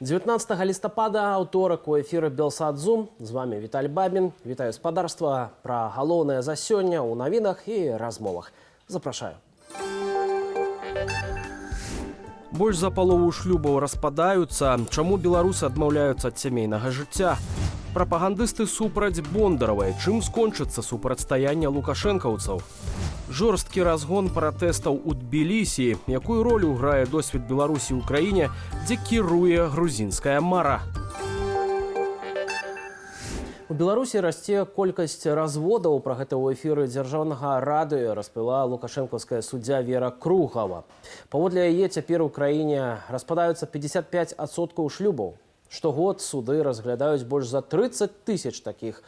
19 лістапада аўторак у эфіры Белсад-Зум. З вами Віталь Бабін. Вітаю спадарства. Пра галоўнае за сёння ў навінах і размовах. Запрашаю. Больш за палову шлюбаў распадаюцца. Чаму беларусы адмаўляюцца ад сямейнага жыцця? Прапагандысты супраць Бондаравай. Чым скончыцца супрацьстаянне лукашэнкаўцаў? Жорсткі разгон пратэстаў у Тбілісі. Якую ролю грае досвед Беларусі ў краіне, дзе кіруе грузінская мара? У Беларусі расце колькасць разводаў. Пра гэта ў эфіры дзяржаўнага радыё распавяла лукашэнкаўская суддзя Вера Кругава. Паводле яе цяпер у краіне распадаюцца 55% шлюбаў. Штогод суды разглядаюць больш за 30 тысяч такіх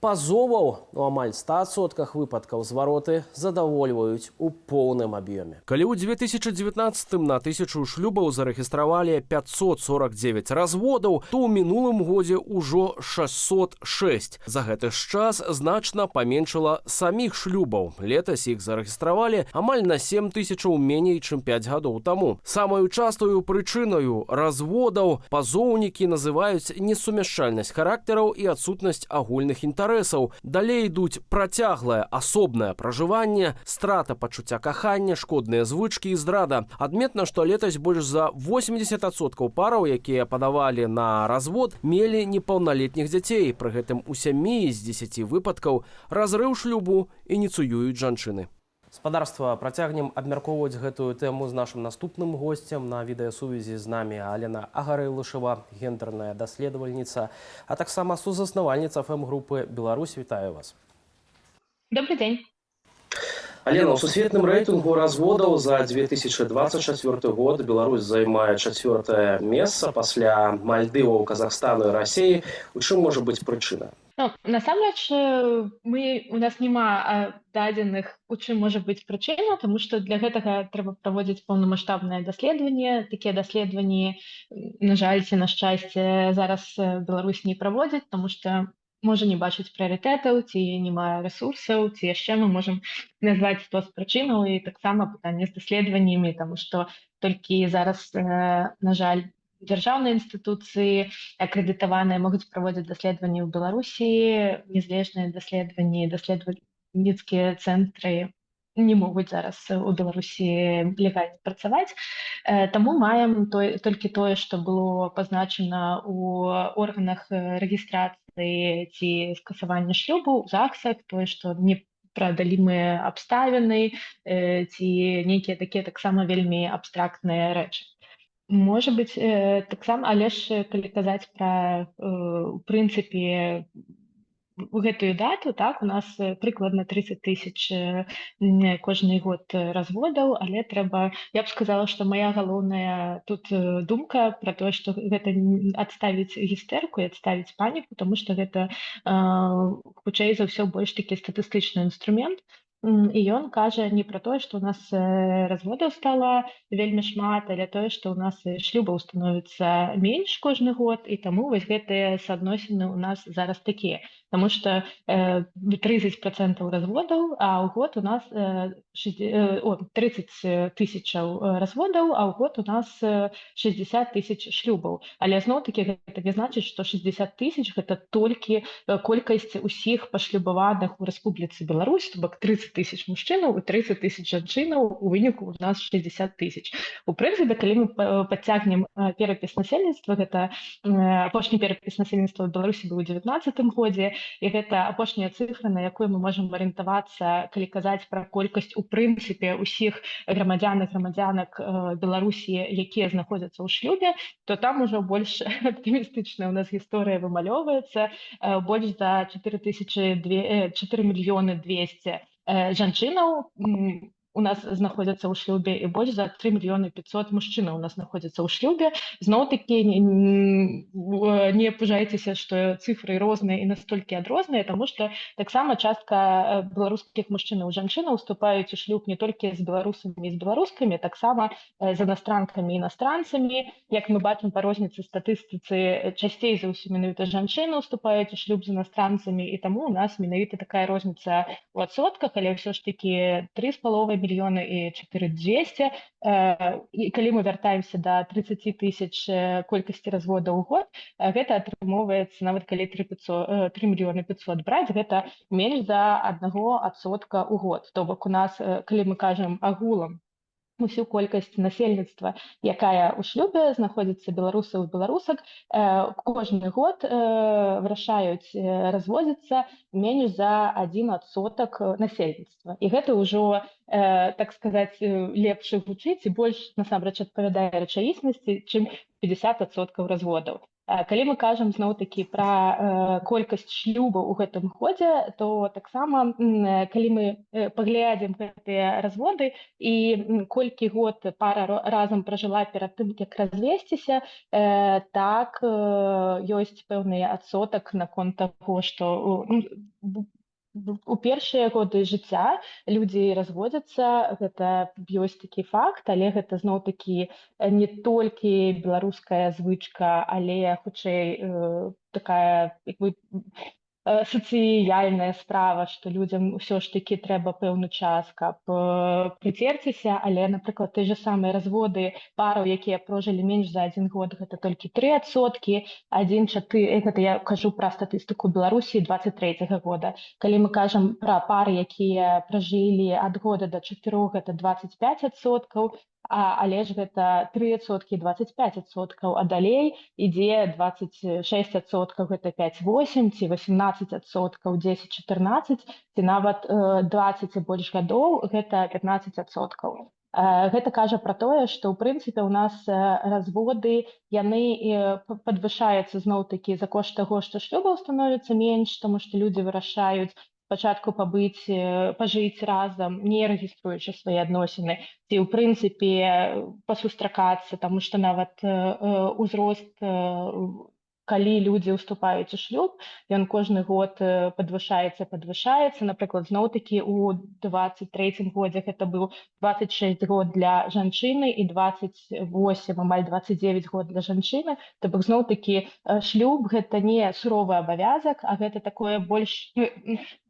пазоваў. У амаль 100% выпадкаў звароты задавольваюць у поўным аб'ёме. Калі ў 2019 на 1000 шлюбаў зарэгістравалі 549 разводаў, то ў минулым годзе ўжо 606. За гэты ж час значна паменшыла саміх шлюбаў. Летась іх зарэгістравалі амаль на 7000 меней, чым 5 гадоў таму. Самаю частую прычынаю разводаў пазоўнікі называюць несумяшчальнасць характараў і адсутнасць агульных інтарэсаў. Далей ідуць працяглае асобнае пражыванне, страта пачуцця кахання, шкодныя звычкі і здрада. Адметна, што летась больш за 80% параў, якія падавалі на развод, мелі непаўналетніх дзяцей. Пры гэтым у 7 з 10 выпадкаў разрыў шлюбу ініцыююць жанчыны. Спадарства, працягнем абмяркоўваць гэтую тэму з нашым наступным госцем. На відэасувязі з намі Алена Агарэлышева, гендерная даследавальніца, а таксама сузаснавальніца ФМ-групы «Беларусь». Вітаю вас. Добрый день. Алена, у сусветным рэйтынгу разводаў за 2024 год Беларусь займае 4-е месца пасля Мальдываў, Казахстану і Расіі. У чым можа быць прычына? Насамрэч, у нас няма дадзеных, у чым можа быць прычына, тому што для гэтага трэба праводзіць паўнамаштабнае даследаванне. Такія даследаванні, на жаль ці на шчасце, зараз Беларусь не праводзіць, тому што можа не бачыць прыярытэтаў, ці не мае рэсурсаў, ці яшчэ мы можам назваць 100 з прычынаў, і таксама пытанне з даследаваннямі, тому што толькі зараз, на жаль, дзяржаўныя інстытуцыі акрэдытаваныя могуць праводзіць даследаванні ў Беларусі, незалежныя даследаванні, даследавальніцкія цэнтры не могуць зараз у Беларусі легальна працаваць. Таму маем толькі тое, што было пазначана ў органах рэгістрацыі ці скасавання шлюбу, ЗАГСах, тое, што не прадалімыя абставіны ці нейкія такія таксама вельмі абстрактныя рэчы. Можа быць, таксама, але ж калі казаць пра, у прынцыпе, гэтую дату, так, у нас прыкладна 30 тысяч кожны год разводаў, але трэба, я б сказала, што мая галоўная тут думка пра тое, што гэта адставіць гістэрку і адставіць паніку, таму што гэта хутчэй за ўсё больш такі статыстычны інструмент. І ён кажа не пра тое, што ў нас разводаў стала вельмі шмат, але тое, што ў нас шлюбаў становіцца менш кожны год, і таму вось гэтыя суадносіны ў нас зараз такія. Таму што 30% разводаў, а ў год у нас 30 тысячаў разводаў, а ў год у нас 60 тысяч шлюбаў. Але зноў-такі гэта не значыць, што 60 тысяч гэта толькі колькасць усіх пашлюбаваных у Рэспубліцы Беларусь, то бок 30 тысяч мужчынаў і 30 тысяч жанчынаў, у выніку у нас 60 тысяч. У прынцыпе, калі мы падцягнем перапіс насельніцтва, гэта апошні перапіс насельніцтва ў Беларусі быў у 2019 годзе, і гэта апошняя цифра, на якой мы можам арыентавацца, калі казаць пра колькасць у прынцыпе ўсіх грамадзян і грамадзянак Беларусі, якія знаходзяцца ў шлюбе, то там ужо больш аптымістычная у нас гісторыя вымалёваецца, больш за 4 мільёны 200 жанчынаў у нас знаходзяцца ў шлюбе і больш за 3 мільёны 500 мужчынаў у нас знаходзяцца ў шлюбе. Зноў-такі не пужайцеся, што цифры розныя і настолькі адрозныя, таму што таксама частка беларускіх мужчынаў і жанчынаў уступаюць у шлюб не толькі з беларусамі і з беларускамі, таксама з іностранкамі і іностранцамі. Як мы бачым па розніцы статыстыцы, часцей за ўсё менавіта жанчыны уступаюць у шлюб з іностранцамі, і таму у нас менавіта такая розніца ў адсотках, але ўсё ж такі 3,5 мільёны і 4200. І калі мы вяртаемся да 30 тысяч колькасці разводаў у год, гэта атрымоўваецца, нават калі 3 мільёны 500 браць, гэта менш за 1% ў год. То бок у нас, калі мы кажам агулам усю колькасць насельніцтва, якая ў шлюбе знаходзіцца беларусаў і беларусак, кожны год вырашаюць разводзіцца менш за 1% насельніцтва. І гэта ўжо, так сказаць, лепш гучыць і больш насамрэч адпавядае рэчаіснасці, чым 50% разводаў. Калі мы кажам зноў-такі пра колькасць шлюбаў у гэтым годзе, то таксама, калі мы паглядзім гэтыя разводы і колькі год пара разам пражыла перад тым, як развесціся, так ёсць пэўны адсотак наконт таго, што у першыя годы жыцця людзі разводзяцца, гэта ёсць такі факт, але гэта зноў-такі не толькі беларуская звычка, але хутчэй такая як бы сацыяльная справа, што людзям ўсё ж такі трэба пэўны час, каб прыцерціся, але, напрыклад, той же самыя разводы параў, якія пражылі менш за 1 год, гэта толькі 3%, 1,4%, гэта я кажу пра статыстыку Беларусі 23-го года. Калі мы кажам пра пары, якія пражылі ад года да 4, гэта 25%, але ж гэта 3%, 25%, а далей ідзе 26%, гэта 5-8, ці 18%, 10-14, ці нават 20 і больш гадоў, гэта 15%. Гэта кажа пра тое, што ў прынцыпе ў нас разводы, яны падвышаюцца зноў-такі за кошт таго, што шлюбаў становіцца менш, таму што людзі вырашаюць спачатку пажыць разам, не рэгіструючы свае адносіны, ці ў прынцыпе пасустракацца, таму што нават узрост, калі людзі ўступаюць у шлюб, ён кожны год падвышаецца. Напрыклад, зноў-такі ў 23-м годзе гэта быў 26 год для жанчыны і 28, амаль 29 год для жанчыны. То бок зноў-такі шлюб гэта не суровы абавязак, а гэта такое больш...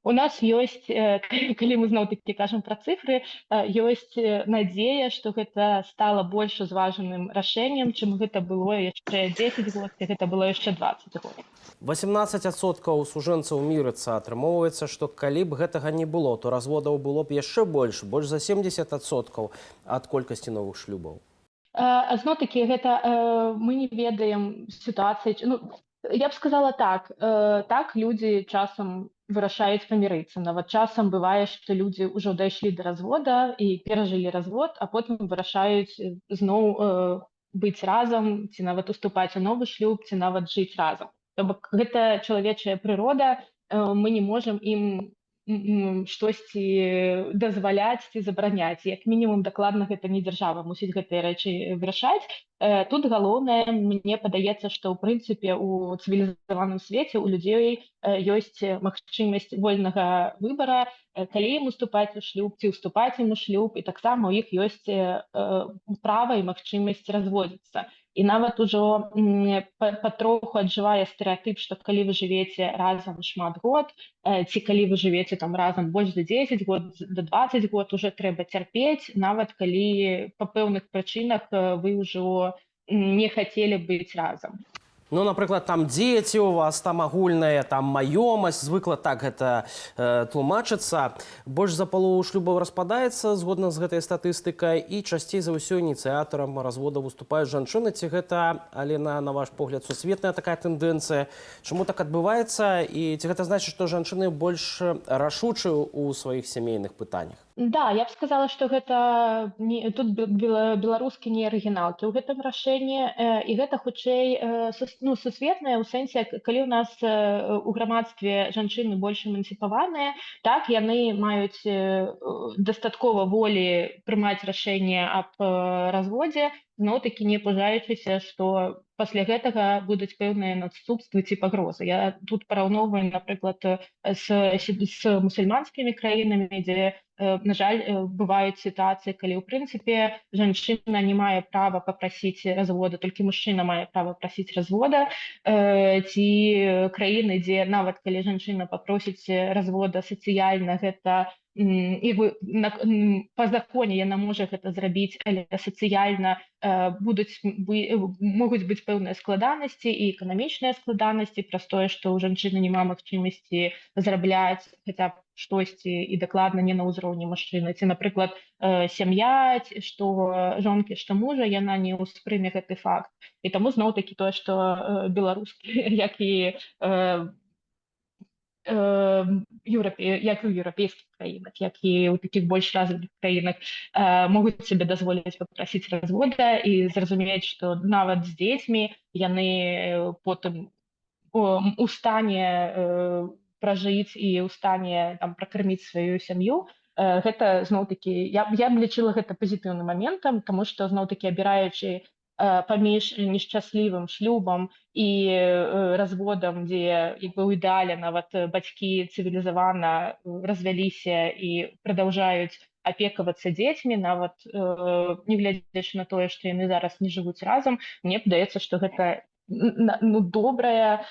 У нас ёсць, калі мы зноў-такі кажам пра цифры, ёсць надзея, што гэта стала больш узважаным рашэннем, чым гэта было яшчэ 10 год, і гэта было яшчэ 20 год. 18% сужэнцаў мірыцца. Атрымоўваецца, што калі б гэтага не было, то разводаў было б яшчэ больш за 70% ад колькасці новых шлюбаў. Зноў-такі гэта мы не ведаем сітуацыі. Я б сказала так. Так, людзі часам вырашаюць памірыцца. Нават часам бывае, што людзі ўжо дайшлі да развода і перажылі развод, а потым вырашаюць зноў быць разам, ці нават уступаць у новы шлюб, ці нават жыць разам. То бок гэта чалавечая прырода, мы не можам ім штосьці дазваляць ці забараняць. Як мінімум, дакладна гэта не дзяржава мусіць гэтыя рэчы вырашаць. Тут галоўнае, мне падаецца, што ў прынцыпе у цывілізаваным свеце у людзей ёсць магчымасць вольнага выбара, калі ім уступаць у шлюб, ці уступаць ім у шлюб, і таксама ў іх ёсць права і магчымасць разводзіцца. І нават ужо патроху аджывае стэрэатып, што калі вы жывеце разам шмат год, ці калі вы жывеце там разам больш за 10 год, да 20 год, уже трэба цярпець, нават калі па пэўных прычынах вы ўжо не хацелі быць разам. Ну, напрыклад, там дзеці у вас, там агульная, там маёмасць, звыкла так гэта тлумачыцца. Больш за палову шлюбаў распадаецца, згодна з гэтай статыстыкай, і часцей за ўсё ініцыятарам развода выступаюць жанчыны. Ці гэта, Алена, на ваш погляд, сусветная такая тэндэнцыя? Чаму так адбываецца? І ці гэта значыць, што жанчыны больш рашучы ў сваіх сямейных пытаннях? Да, я б сказала, што гэта тут беларускі не арыгіналкі ў гэтым рашэнні, і гэта хутчэй сусветнае ў сэнсе, калі ў нас у грамадстве жанчыны больш эмансіпаваныя, так, яны маюць дастаткова волі прымаць рашэнне аб разводзе, зноў-такі не пужаючыся, што пасля гэтага будуць пэўныя наступствы ці пагрозы. Я тут параўноўваю, напрыклад, з мусульманскімі краінамі, дзе на жаль, бываюць сітуацыі, калі ў прынцыпе жанчына не мае права папрасіць разводу, толькі мужчына мае права прасіць развода, ці краіны, дзе нават калі жанчына папросіць развода сацыяльна, гэта і па законе яна можа гэта зрабіць, але сацыяльна могуць быць пэўныя складанасці і эканамічныя складанасці праз тое, што ў жанчыны няма магчымасці зарабляць хаця б штосьці і дакладна не на ўзроўні мужчыны. Ці, напрыклад, сям'я, што жонкі, што мужа, яна не ўспрыме гэты факт. І таму зноў-такі тое, што беларускі, як і як і ў еўрапейскіх краінах, як і ў такіх больш развітых краінах, могуць сабе дазволіць папрасіць развода і зразумець, што нават з дзецьмі яны потым у стане пражыць і ў стане пракарміць сваю сям'ю. Гэта зноў-такі, я б лічыла гэта пазітыўным моментам, таму што зноў-такі абіраючы паміж нешчаслівым шлюбам і разводам, дзе ў ідэале нават бацькі цывілізавана развяліся і прадаўжаюць апекавацца дзецьмі, нават нягледзячы на тое, што яны зараз не жывуць разам, мне падаецца, што гэта добрая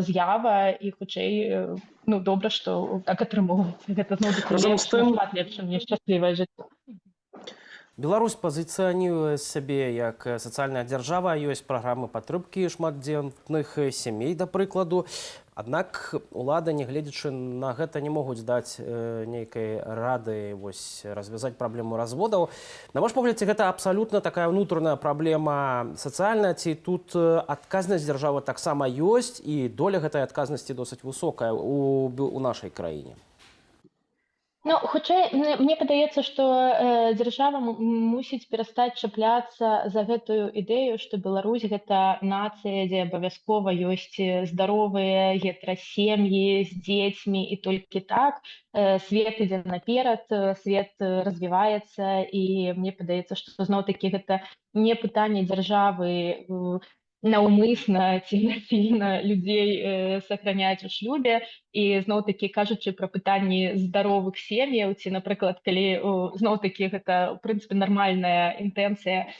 з'ява і хутчэй добра, што так атрымоўваецца. Гэта зноў-такі шмат лепш, чым нешчаслівае жыццё. Беларусь пазіцыянуе сябе як сацыяльная дзяржава, ёсць праграмы падтрымкі шматдзетных сямей, да прыкладу. Аднак улады, нягледзячы на гэта, не могуць даць нейкай рады развязаць праблему разводаў. На ваш погляд, гэта абсалютна такая ўнутраная праблема сацыяльная, ці тут адказнасць дзяржавы таксама ёсць, і доля гэтай адказнасці досыць высокая у нашай краіне? Хутчэй, мне падаецца, што дзяржава мусіць перастаць чапляцца за гэтую ідэю, што Беларусь — гэта нацыя, дзе абавязкова ёсць здаровыя гетерасем'і з дзецьмі, і толькі так свет ідзе наперад, свет развіваецца, і мне падаецца, што зноў-такі гэта не пытанне дзяржавы наўмысна ці насільна людзей сохраняць у шлюбе. І зноў-такі, кажучы пра пытанні здаровых сем'яў, ці, напрыклад, калі зноў-такі гэта, у прынцыпе, нармальная інтэнцыя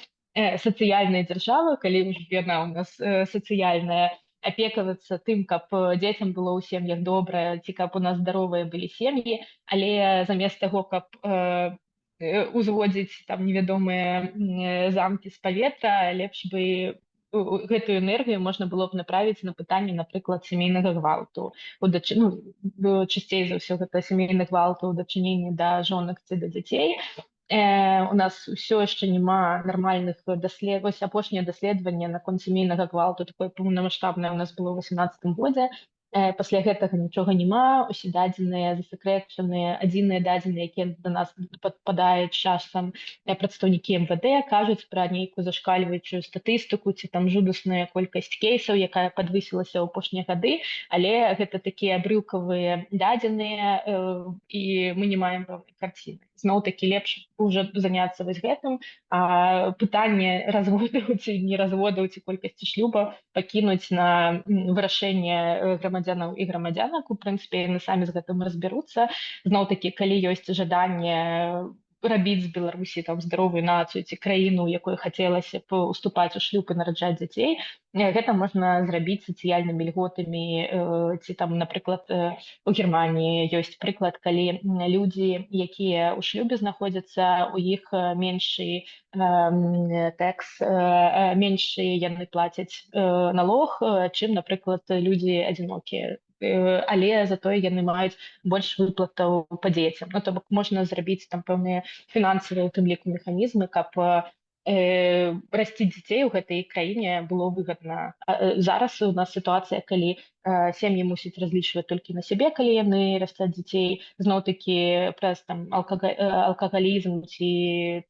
сацыяльнай дзяржавы, калі яна ў нас сацыяльная, апекавацца тым, каб дзецям было ў сем'ях добра, ці каб у нас здаровыя былі сем'і, але замест таго, каб узводзіць невядомыя замкі з паветра, лепш бы гэтую энергію можна было б направіць на пытанне, напрыклад, сямейнага гвалту, часцей за ўсё гэта сямейны гвалт у дачыненні да жонак ці да дзяцей. У нас ўсё яшчэ няма нармальных даследаванняў. Апошняе даследаванне наконт сямейнага гвалту, такое поўнамаштабнае, у нас было ў 2018 годзе. Пасля гэтага нічога няма, усе дадзеныя засакрэчаныя, адзіныя дадзеныя, якія да нас падпадаюць часам прадстаўнікі МВД, кажуць пра нейкую зашкальваючую статыстыку ці жудасная колькасць кейсаў, якая падвысілася ў апошнія гады, але гэта такія абрыўкавыя дадзеныя, і мы не маем пэўнай карціны. Зноў-такі лепш уже заняцца гэтым, а пытанне разводаў ці не разводаў ці колькасці шлюбаў пакінуць на вырашэнне грамадзянаў і грамадзянак. У прынцыпе, яны самі з гэтым разбяруцца. Зноў-такі, калі ёсць жаданне рабіць з Беларусі здаровую нацыю ці краіну, у якой хацелася б уступаць у шлюб і нараджаць дзяцей, гэта можна зрабіць сацыяльнымі льготамі. Ці напрыклад, у Германіі ёсць прыклад, калі людзі, якія ў шлюбе знаходзяцца, у іх меншы тэкс, меншы яны плацяць налог, чым, напрыклад, людзі адзінокія. Але затое яны маюць больш выплатаў па дзецям. То бок можна зрабіць пэўныя фінансавыя, у тым ліку, механізмы, каб расціць дзяцей у гэтай краіне было выгадна. Зараз у нас сітуацыя, калі сем'і мусяць разлічваць толькі на сябе, калі яны расцяць дзяцей. Зноў-такі праз алкагалізм ці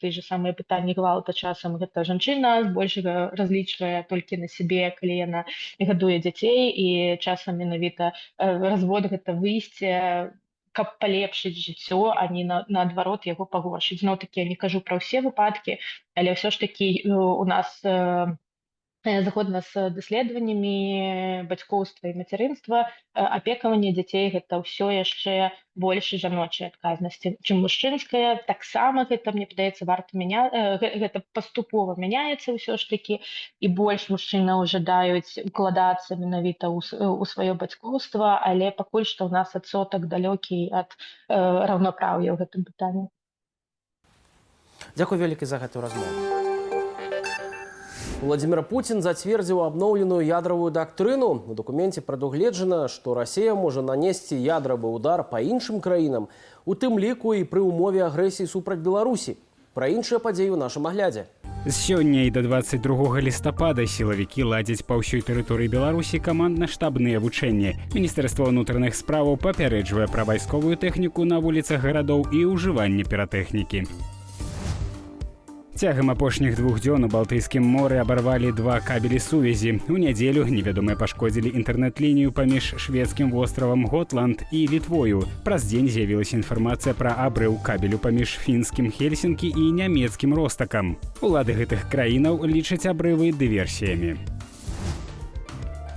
тыя ж самыя пытанні гвалта, часам гэта жанчына збольшага разлічвае толькі на сябе, калі яна гадуе дзяцей, і часам менавіта развод — гэта выйсце, каб палепшыць жыццё, а не наадварот яго пагоршыць. Зноў-такі я не кажу пра ўсе выпадкі, але ўсё ж такі у нас згодна з даследаваннямі бацькоўства і мацярынства, апекаванне дзяцей гэта ўсё яшчэ больш жаночай адказнасці, чым мужчынская. Таксама гэта, мне падаецца, гэта паступова мяняецца ўсё ж такі, і больш мужчынаў жадаюць укладацца менавіта ў сваё бацькоўства, але пакуль што ў нас адсотак далёкі ад раўнапраўя ў гэтым пытанні. Дзякуй вялікі за гэтую размову. Владимир Путин зацвердзіў абноўленую ядравую дактрыну. У дакуменце прадугледжана, што Расія можа нанесці ядравы ўдар па іншым краінам, у тым ліку і пры ўмове агрэсіі супраць Беларусі. Пра іншыя падзеі ў нашым аглядзе. З сёння і да 22 лістапада сілавікі ладзяць па ўсёй тэрыторыі Беларусі камандна-штабныя вучэнні. Міністэрства ўнутраных справаў папярэджвае пра вайсковую тэхніку на вуліцах гарадоў і ўжыванне піратэхнікі. Цягам апошніх 2 дзён у Балтыйскім моры абарвалі 2 кабелі сувязі. У нядзелю невядомыя пашкодзілі інтэрнэт-лінію паміж шведскім востравам Готланд і Літвою. Праз дзень з'явілася інфармацыя пра абрыў кабелю паміж фінскім Хельсінкі і нямецкім Ростакам. Улады гэтых краінаў лічаць абрывы дыверсіямі.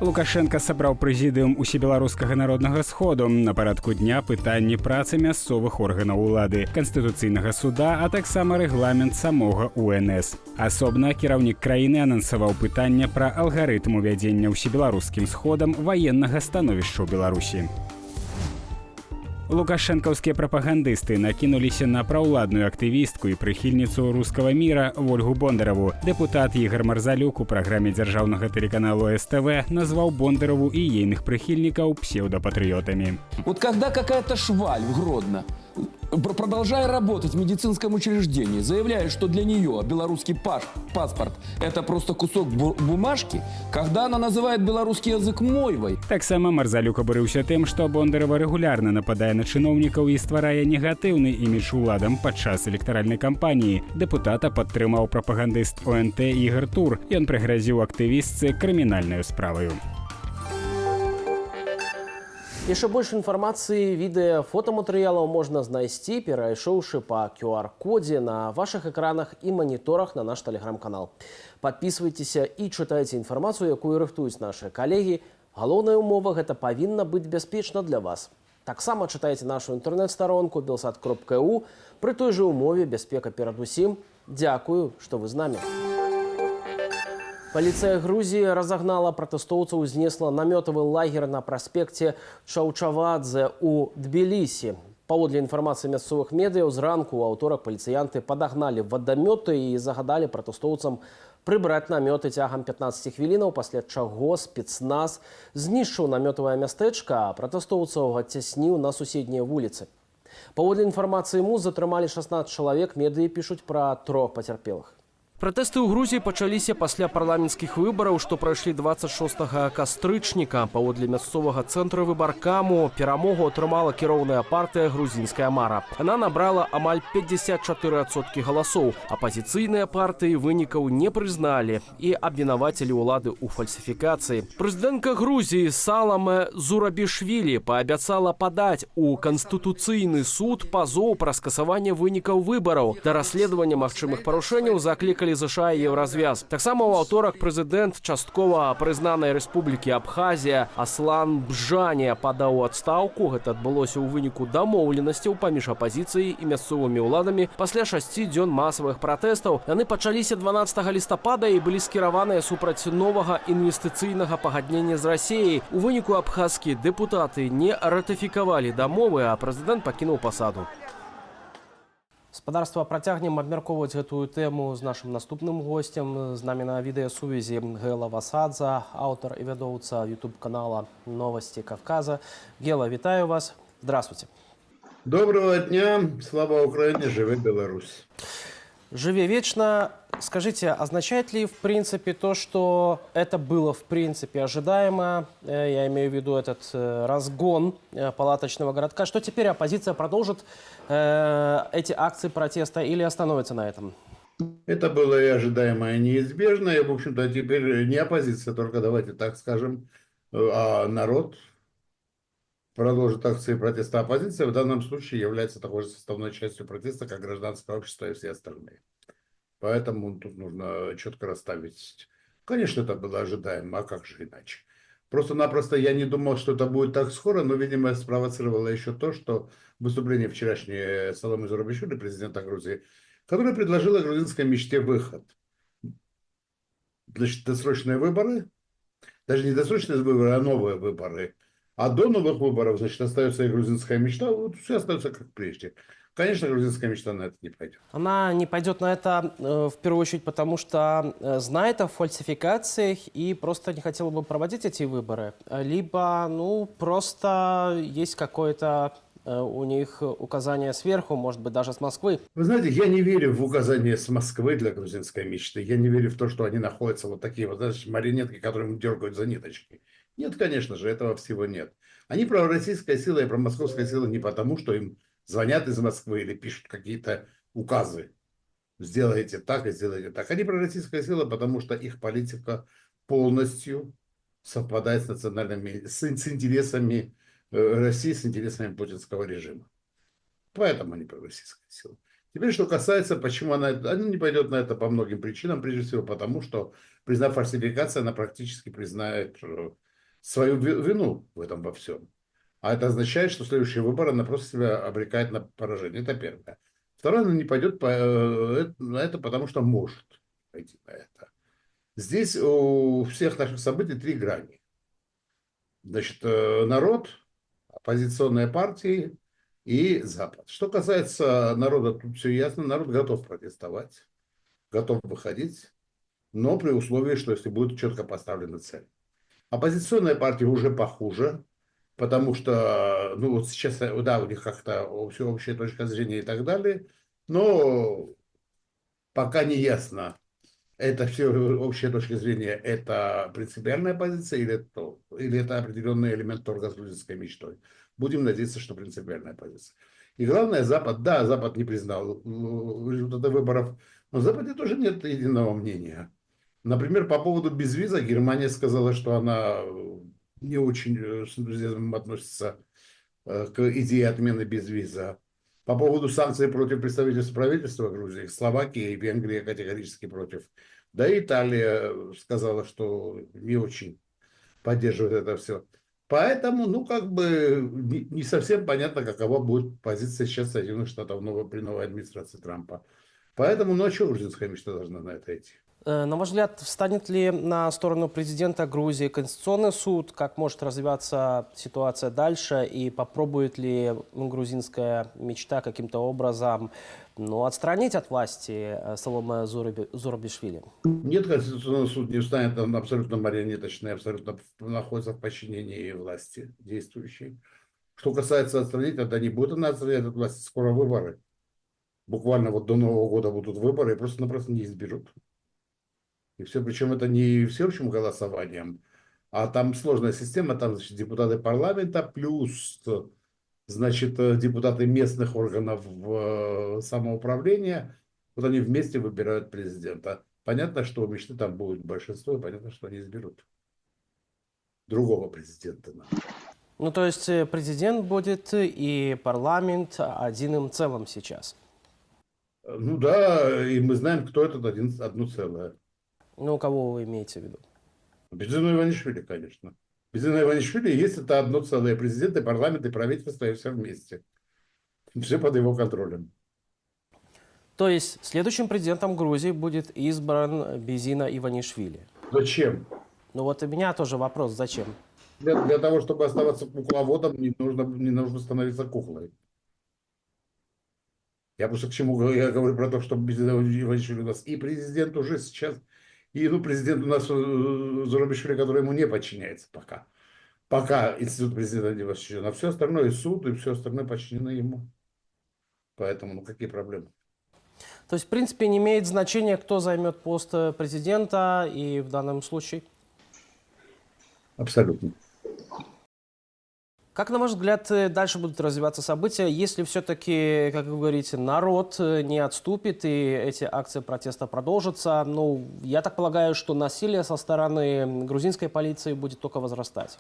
Лукашенко сабраў прэзідыум усебеларускага народнага сходу. На парадку дня пытанні працы мясцовых органаў улады, Канстытуцыйнага суда, а таксама рэгламент самога УНС. Асобна кіраўнік краіны анансаваў пытанне пра алгарытм увядзення ўсебеларускім сходам ваеннага становішча ў Беларусі. Лукашэнкаўскія прапагандысты накінуліся на праўладную актывістку і прыхільніцу рускага міра Ольгу Бондарову. Дэпутат Ігор Марзалюк у праграме дзяржаўнага тэлеканалу СТВ назваў Бондарову і ейных прыхільнікаў псеўдапатрыётамі. Вот когда какая-то шваль в Гродно, продолжая работать в медицинском учреждении, заявляет, что для нее белорусский паспорт – это просто кусок бумажки, когда она называет белорусский язык мойвой. Таксама Марзалюк абурыўся тым, што Бондарова рэгулярна нападае на чыноўнікаў і стварае негатыўны імідж уладам падчас электаральнай кампаніі. Дэпутата падтрымаў прапагандыст ОНТ Ігар Тур. Ён прыгразіў актывістцы крымінальнаю справаю. Яшчэ больш інфармацыі, відэа, фотаматэрыялаў можна знайсці, перайшоўшы па QR-кодзе на вашых экранах і маніторах на наш тэлеграм-канал. Падпісвайцеся і чытайце інфармацыю, якую рыхтуюць нашы калегі. Галоўная ўмова – гэта павінна быць бяспечна для вас. Таксама чытайце нашу інтэрнэт-старонку belsat.ru. Пры той жа ўмове бяспека перадусім. Дзякую, што вы з намі. Паліцыя Грузіі разагнала пратэстоўцаў, знесла намётавы лагер на праспекце Чаўчавадзе ў Тбілісі. Паводле інфармацыі мясцовых медыяў, зранку ў аўторак паліцыянты падагналі вадамёты і загадалі пратэстоўцам прыбраць намёты цягам 15 хвілінаў, пасля чаго спецназ знішчыў намётавае мястэчка, а пратэстоўцаў адцясніў на суседнія вуліцы. Паводле інфармацыі МУЗ затрымалі 16 чалавек, медыі пішуць пра 3 пацярпелых. Пратэсты ў Грузіі пачаліся пасля парламенцкіх выбараў, што прайшлі 26 кастрычніка. Паводле мясцовага цэнтру выбаркаму перамогу атрымала кіроўная партыя «Грузінская мара». Яна набрала амаль 54% галасоў. Апазіцыйныя партыі вынікаў не прызналі і абвінавацілі ўлады ў фальсіфікацыі. Прэзідэнтка Грузіі Саламе Зурабішвілі паабяцала падаць у Канстытуцыйны суд пазоў пра скасаванне вынікаў выбараў. Да расследавання магчымых парушэнняў заклікалі ЗША і Еўразвяз. Таксама ў аўторак прэзідэнт часткова прызнанай рэспублікі Абхазія Аслан Бжане падаў у адстаўку. Гэта адбылося ў выніку дамоўленасцяў паміж апазіцыяй і мясцовымі ўладамі пасля 6 дзён масавых пратэстаў. Яны пачаліся 12 лістапада і былі скіраваныя супраць новага інвестыцыйнага пагаднення з Расіяй. У выніку абхазскія дэпутаты не ратыфікавалі дамовы, а прэзідэнт пакінуў пасаду. Спадарства, працягнем абмяркоўваць гэтую тэму з нашым наступным госцем. З намі на відэасувязі Гела Васадза, аўтар і вядоўца YouTube-канала «Новости Кавказа». Гела, вітаю вас. Здравствуйте. Доброго дня. Слава Украине, живи Беларусь. Живи вечно. Скажите, означает ли в принципе то, что это было в принципе ожидаемо, я имею в виду этот разгон палаточного городка, что теперь оппозиция продолжит эти акции протеста или остановится на этом? Это было и ожидаемо, и неизбежно, и в общем-то теперь не оппозиция, только давайте так скажем, а народ продолжит акции протеста. Оппозиция в данном случае является такой же составной частью протеста, как гражданское общество и все остальные. Поэтому тут нужно четко расставить Конечно, это было ожидаемо, а как же иначе? Просто-напросто я не думал, что это будет так скоро, но, видимо, спровоцировало еще то, что выступление вчерашнее Саломы Зурабишвили, президента Грузии, которая предложила грузинской мечте выход. Значит, досрочные выборы, даже не досрочные выборы, а новые выборы. А до новых выборов, значит, остается и грузинская мечта, вот все остается как прежде. Конечно, грузинская мечта на это не пойдет. Она не пойдет на это в первую очередь потому, что знает о фальсификациях и просто не хотела бы проводить эти выборы. Либо, ну, просто есть какое-то у них указание сверху, может быть, даже с Москвы. Вы знаете, я не верю в указания с Москвы для грузинской мечты. Я не верю в то, что они находятся вот такие вот, знаешь, марионетки, которым дергают за ниточки. Нет, конечно же, этого всего нет. Они пророссийская сила и промосковская сила не потому, что им звонят из Москвы или пишут какие-то указы. Сделайте так и сделайте так. Они пророссийская сила, потому что их политика полностью совпадает с национальными, с интересами России, с интересами путинского режима. Поэтому они пророссийская сила. Теперь, что касается, почему она не пойдет на это по многим причинам, прежде всего потому, что, признав фальсификацию, она практически признает свою вину в этом во всем. А это означает, что следующий выбор она просто себя обрекает на поражение. Это первое. Второе, она не пойдет на это, потому что может пойти на это. Здесь у всех наших событий три грани. Значит, народ, оппозиционные партии и Запад. Что касается народа, тут все ясно. Народ готов протестовать, готов выходить, но при условии, что если будет четко поставлена цель. Оппозиционные партии уже похуже, потому что, ну вот сейчас, да, у них как-то общая точка зрения и так далее, но пока не ясно, это все общая точка зрения, это принципиальная позиция или это определенный элемент торга с грузинской мечтой. Будем надеяться, что принципиальная позиция. И главное, Запад, да, Запад не признал результаты выборов, но в Западе тоже нет единого мнения. Например, по поводу безвиза Германия сказала, что она не очень с энтузиазмом относится к идее отмены безвиза. По поводу санкций против представительства правительства Грузии, Словакия и Венгрия категорически против. Да и Италия сказала, что не очень поддерживает это все. Поэтому, ну, как бы не совсем понятно, какова будет позиция сейчас Соединенных Штатов при новой администрации Трампа. Поэтому, ну, а что грузинская мечта должна на это идти? На ваш взгляд, встанет ли на сторону президента Грузии Конституционный суд? Как может развиваться ситуация дальше? И попробует ли грузинская мечта каким-то образом отстранить от власти Саломе Зурабишвили? Нет, Конституционный суд не встанет, он абсолютно марионеточный, абсолютно находится в подчинении власти действующей. Что касается отстранить, тогда не будет она отстранять от власти, скоро выборы. Буквально вот до Нового года будут выборы, и просто-напросто не изберут. И все, причем это не всеобщим голосованием, а там сложная система, там, значит, депутаты парламента плюс, значит, депутаты местных органов самоуправления, вот они вместе выбирают президента. Понятно, что у мечты там будет большинство, и понятно, что они изберут другого президента. Ну, то есть президент будет и парламент одним целым сейчас? Ну да, и мы знаем, кто этот одно целое. Ну, кого вы имеете в виду? Бензина Иванишвили, конечно. Бензина Иванишвили есть это одно целое. Президент, и парламент, и правительство, и все вместе. Все под его контролем. То есть следующим президентом Грузии будет избран Бензина Иванишвили. Зачем? Ну вот у меня тоже вопрос, зачем? Для того, чтобы оставаться кукловодом, не нужно становиться куклой. Я просто к чему я говорю про то, что Бензина Иванишвили у нас и президент уже сейчас, и президент у нас Зурабишвили, который ему не подчиняется пока. Пока институт президента не восстановлен. А все остальное, и суд, и все остальное подчинено ему. Поэтому, какие проблемы? То есть, в принципе, не имеет значения, кто займет пост президента и в данном случае? Абсолютно. Как, на ваш взгляд, дальше будут развиваться события, если все-таки, как вы говорите, народ не отступит и эти акции протеста продолжатся? Ну, я так полагаю, что насилие со стороны грузинской полиции будет только возрастать.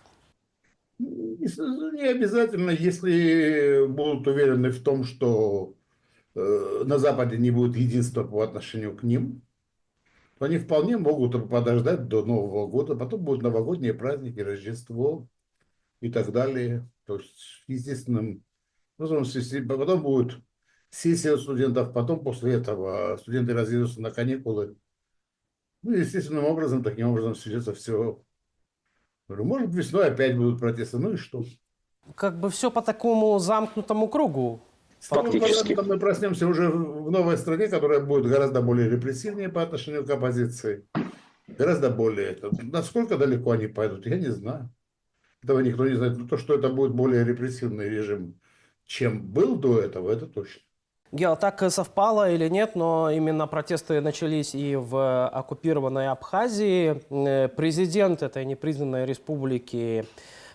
Не обязательно, если будут уверены в том, что на Западе не будет единства по отношению к ним. то они вполне могут подождать до Нового года, потом будут новогодние праздники, Рождество и так далее. То есть естественным образом, потом будет сессия студентов, потом после этого студенты разъедутся на каникулы. Ну, естественным образом, таким образом сведется все. Говорю, может, весной опять будут протесты, ну и что? Как бы все по такому замкнутому кругу. Фактически. Мы проснемся уже в новой стране, которая будет гораздо более репрессивнее по отношению к оппозиции. Гораздо более. Насколько далеко они пойдут, я не знаю. Этого никто не знает. Но то, что это будет более репрессивный режим, чем был до этого, это точно. Гел, так совпало или нет, но именно протесты начались и в оккупированной Абхазии. Президент этой непризнанной республики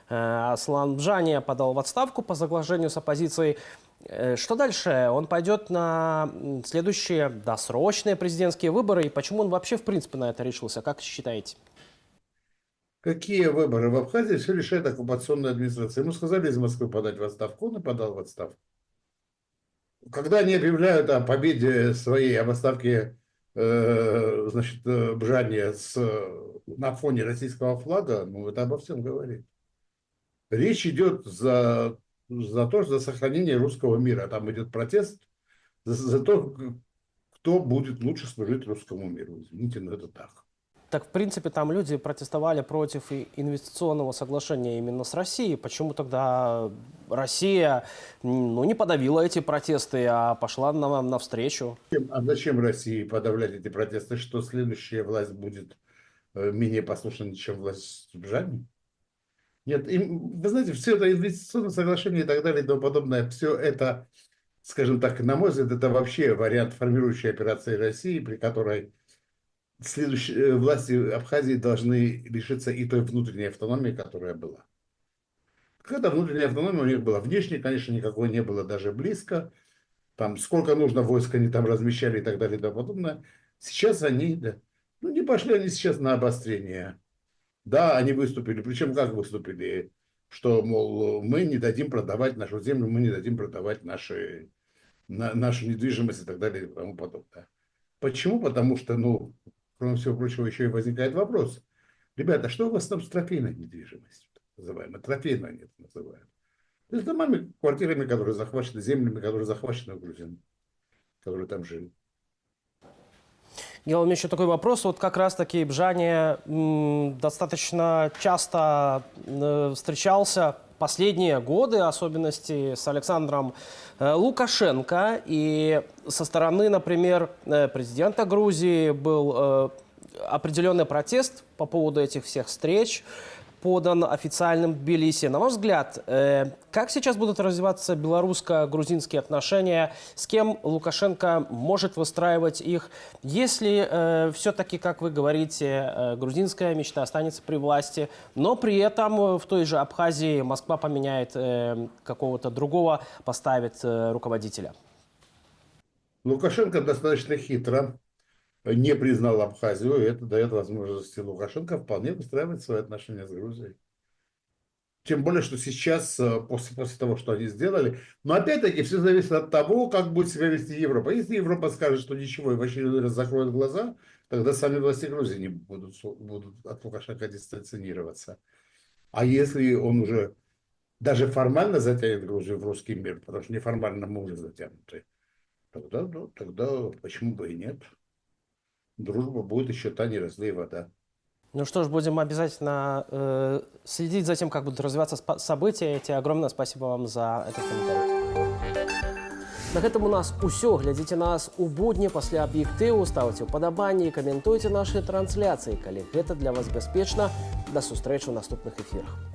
Аслан Бжания подал в отставку по соглашению с оппозицией. Что дальше? Он пойдет на следующие досрочные президентские выборы? И почему он вообще, в принципе, на это решился? Как считаете? Какие выборы в Абхазии? Все решает оккупационная администрация. Ему сказали из Москвы подать в отставку, он и подал в отставку. Когда они объявляют о победе своей, об отставке Бжания на фоне российского флага, ну, это обо всем говорит. Речь идет за сохранение русского мира. Там идет протест за то, кто будет лучше служить русскому миру. Извините, но это так. Так, в принципе, там люди протестовали против инвестиционного соглашения именно с Россией. Почему тогда Россия не подавила эти протесты, а пошла нам навстречу? А зачем России подавлять эти протесты? Что следующая власть будет менее послушна, чем власть Бжани? Нет, вы знаете, все это инвестиционное соглашение и так далее и тому подобное, все это, скажем так, на мой взгляд, это вообще вариант формирующей операции России, при которой следующие власти Абхазии должны лишиться и той внутренней автономии, которая была. Когда внутренняя автономия у них была, внешней, конечно, никакой не было даже близко. Там сколько нужно войск они там размещали и так далее и тому подобное. Сейчас они, не пошли они сейчас на обострение. Да, они выступили, причем как выступили, что, мол, мы не дадим продавать нашу землю, мы не дадим продавать нашу недвижимость и так далее и тому подобное. Почему? Потому что, кроме всего прочего, еще и возникает вопрос. Ребята, что у вас там с трофейной недвижимостью, называемой? Трофейной они это называют. То есть домами, квартирами, которые захвачены, землями, которые захвачены у грузин, которые там жили. Гел, у меня еще такой вопрос. Вот как раз-таки Бжания достаточно часто встречался последние годы, особенности с Александром Лукашенко. И со стороны, например, президента Грузии был определенный протест по поводу этих всех встреч, подан официальным Тбилиси. На ваш взгляд, как сейчас будут развиваться белорусско-грузинские отношения? С кем Лукашенко может выстраивать их? Если все-таки, как вы говорите, грузинская мечта останется при власти, но при этом в той же Абхазии Москва поменяет какого-то другого, поставит руководителя? Лукашенко достаточно хитро не признал Абхазию, и это дает возможность Лукашенко вполне выстраивать свои отношения с Грузией. Тем более, что сейчас, после того, что они сделали, но опять-таки все зависит от того, как будет себя вести Европа. Если Европа скажет, что ничего, и в очередной раз закроет глаза, тогда сами власти Грузии не будут от Лукашенко дистанционироваться. А если он уже даже формально затянет Грузию в русский мир, потому что неформально мы уже затянуты, тогда почему бы и нет? Дружба будет еще та, не разлей вода. Ну что ж, будем обязательно следить за тем, как будут развиваться события. Эти огромное спасибо вам за этот комментарий. На гэтым у нас усё. Глядзіце нас у будні пасля аб'ектыву, ставьте уподабанні і каментуйце наши трансляцыі, калі гэта для вас бяспечна. До сустрэчы ў наступных эфірах.